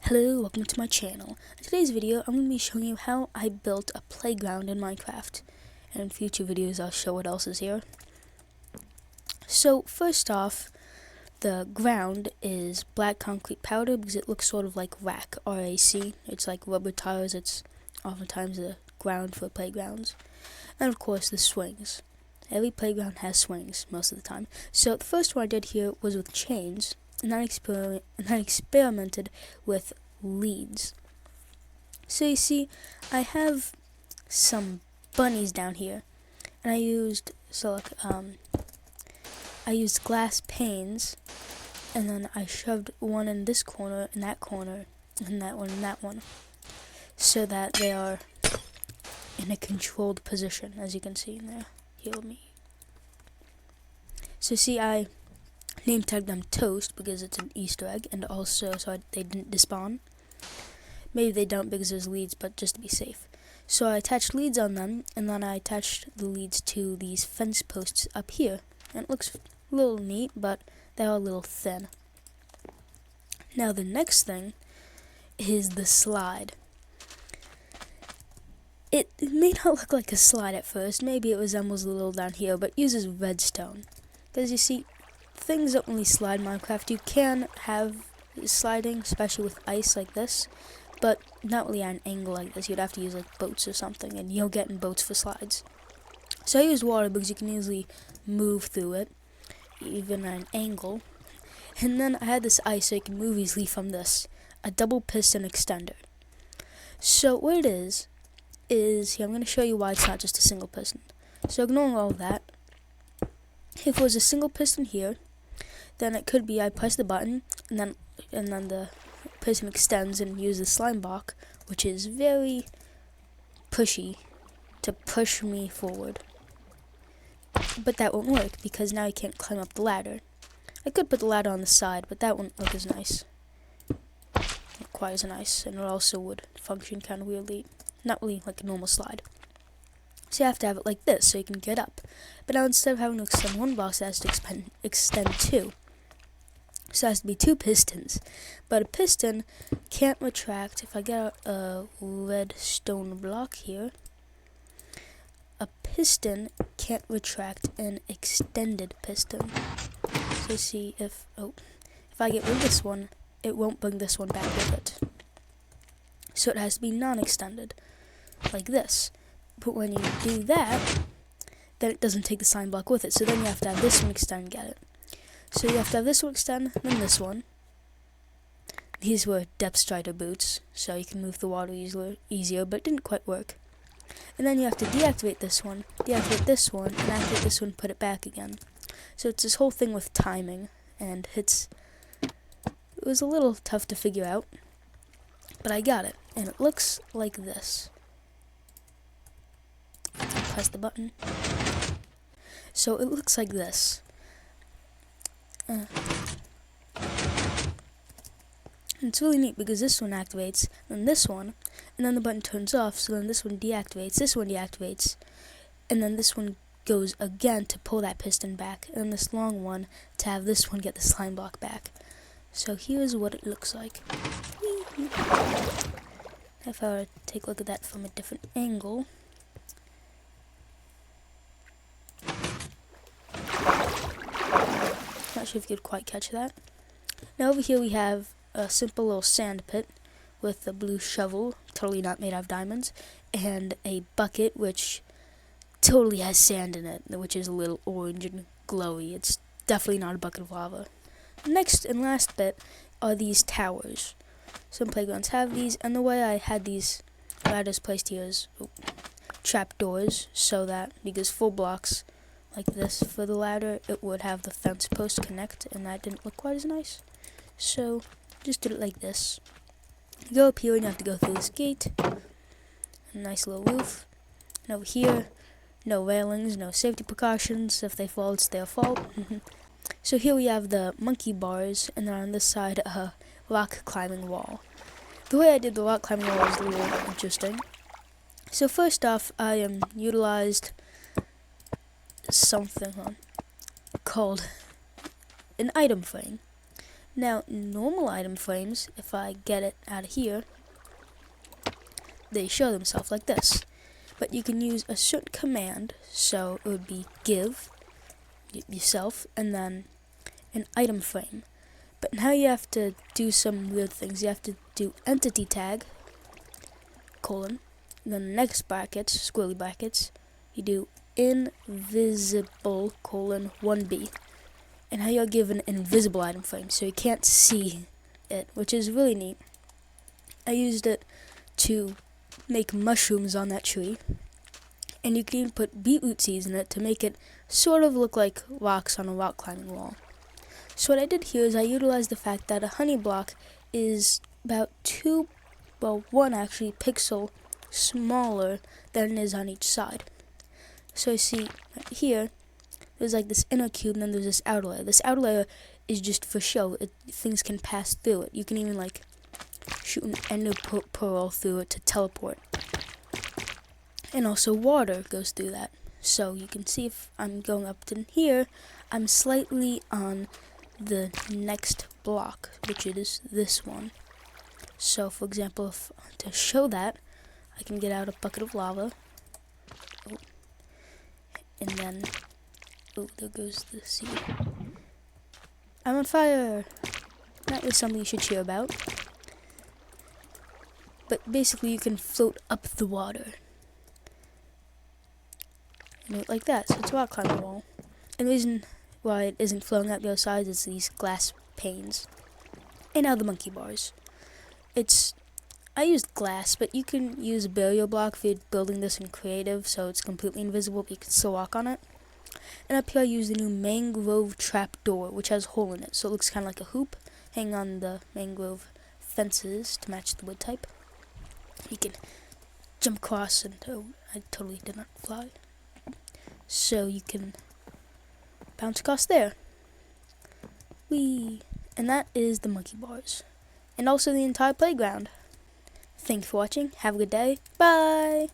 Hello, welcome to my channel. In today's video, I'm going to be showing you how I built a playground in Minecraft. And in future videos, I'll show what else is here. So, first off, the ground is black concrete powder because it looks sort of like RAC, R-A-C. It's like rubber tires. It's oftentimes the ground for playgrounds. And of course, the swings. Every playground has swings most of the time. So, the first one I did here was with chains. And I experimented with leads. So you see, I have some bunnies down here, and I used glass panes, and then I shoved one in this corner, and that corner, and that one, and that one, so that they are in a controlled position, as you can see in there. Heal me. So see, I name tagged them Toast because it's an Easter egg, and also so they didn't despawn. Maybe they don't because there's leads, but just to be safe. So I attached leads on them, and then I attached the leads to these fence posts up here. And it looks a little neat, but they're a little thin. Now the next thing is the slide. It may not look like a slide at first. Maybe it resembles a little down here, but uses redstone. Because you see, things don't really slide in Minecraft. You can have sliding, especially with ice like this, but not really at an angle like this. You'd have to use like boats or something, and you'll get in boats for slides. So I used water because you can easily move through it, even at an angle. And then I had this ice so you can move easily from this, a double piston extender. So what it is here, I'm going to show you why it's not just a single piston. So ignoring all of that, if it was a single piston here, then it could be I press the button, and then the piston extends and use the slime block, which is very pushy, to push me forward. But that won't work because now you can't climb up the ladder. I could put the ladder on the side, but that wouldn't look as nice. Not quite as nice, and it also would function kind of weirdly. Not really like a normal slide. So you have to have it like this so you can get up. But now instead of having to extend one block, it has to extend two. So it has to be two pistons. But a piston can't retract. If I get a redstone block here, a piston can't retract an extended piston. So see, if I get rid of this one, it won't bring this one back with it. So it has to be non-extended, like this. But when you do that, then it doesn't take the slime block with it. So then you have to have this one extend and get it. So you have to have this one extend, then this one. These were depth strider boots, so you can move the water easier, but it didn't quite work. And then you have to deactivate this one, and activate this one, put it back again. So it's this whole thing with timing, and it was a little tough to figure out, but I got it, and it looks like this. Press the button. So it looks like this. It's really neat because this one activates, then this one, and then the button turns off, so then this one deactivates, and then this one goes again to pull that piston back, and then this long one to have this one get the slime block back. So here's what it looks like. If I were to take a look at that from a different angle, not sure if you could quite catch that. Now over here we have a simple little sand pit with a blue shovel, totally not made out of diamonds, and a bucket which totally has sand in it, which is a little orange and glowy. It's definitely not a bucket of lava. Next and last bit are these towers. Some playgrounds have these, and the way I had these ladders placed here is trapdoors, so that because full blocks like this for the ladder, it would have the fence post connect, and that didn't look quite as nice. So just did it like this. You go up here and you have to go through this gate. A nice little roof. And over here, no railings, no safety precautions. If they fall, it's their fault. So here we have the monkey bars, and then on this side, a rock climbing wall. The way I did the rock climbing wall was a little interesting. So first off, I utilized something called an item frame. Now, normal item frames, if I get it out of here, they show themselves like this. But you can use a certain command, so it would be give yourself and then an item frame. But now you have to do some weird things. You have to do entity tag, colon, and then the next brackets, squirrely brackets, you do invisible, colon, 1b. And how you'll give an invisible item frame, so you can't see it, which is really neat. I used it to make mushrooms on that tree, and you can even put beetroot seeds in it to make it sort of look like rocks on a rock climbing wall. So what I did here is I utilized the fact that a honey block is about one actually, pixel smaller than it is on each side. So you see right here, there's like this inner cube and then there's this outer layer. This outer layer is just for show. Things can pass through it. You can even like shoot an ender pearl through it to teleport. And also water goes through that. So you can see if I'm going up to here, I'm slightly on the next block, which is this one. So for example, to show that, I can get out a bucket of lava. Oh. And then, oh, there goes the seed. I'm on fire! That was something you should cheer about. But basically you can float up the water. And like that, so it's a rock climbing wall. And the reason why it isn't flowing up the other side is these glass panes. And now the monkey bars. I used glass, but you can use a barrier block if you're building this in creative, so it's completely invisible, but you can still walk on it. And up here I used the new mangrove trap door, which has a hole in it, so it looks kind of like a hoop hanging on the mangrove fences to match the wood type. You can jump across, and oh, I totally did not fly. So you can bounce across there. Whee! And that is the monkey bars. And also the entire playground. Thanks for watching. Have a good day. Bye!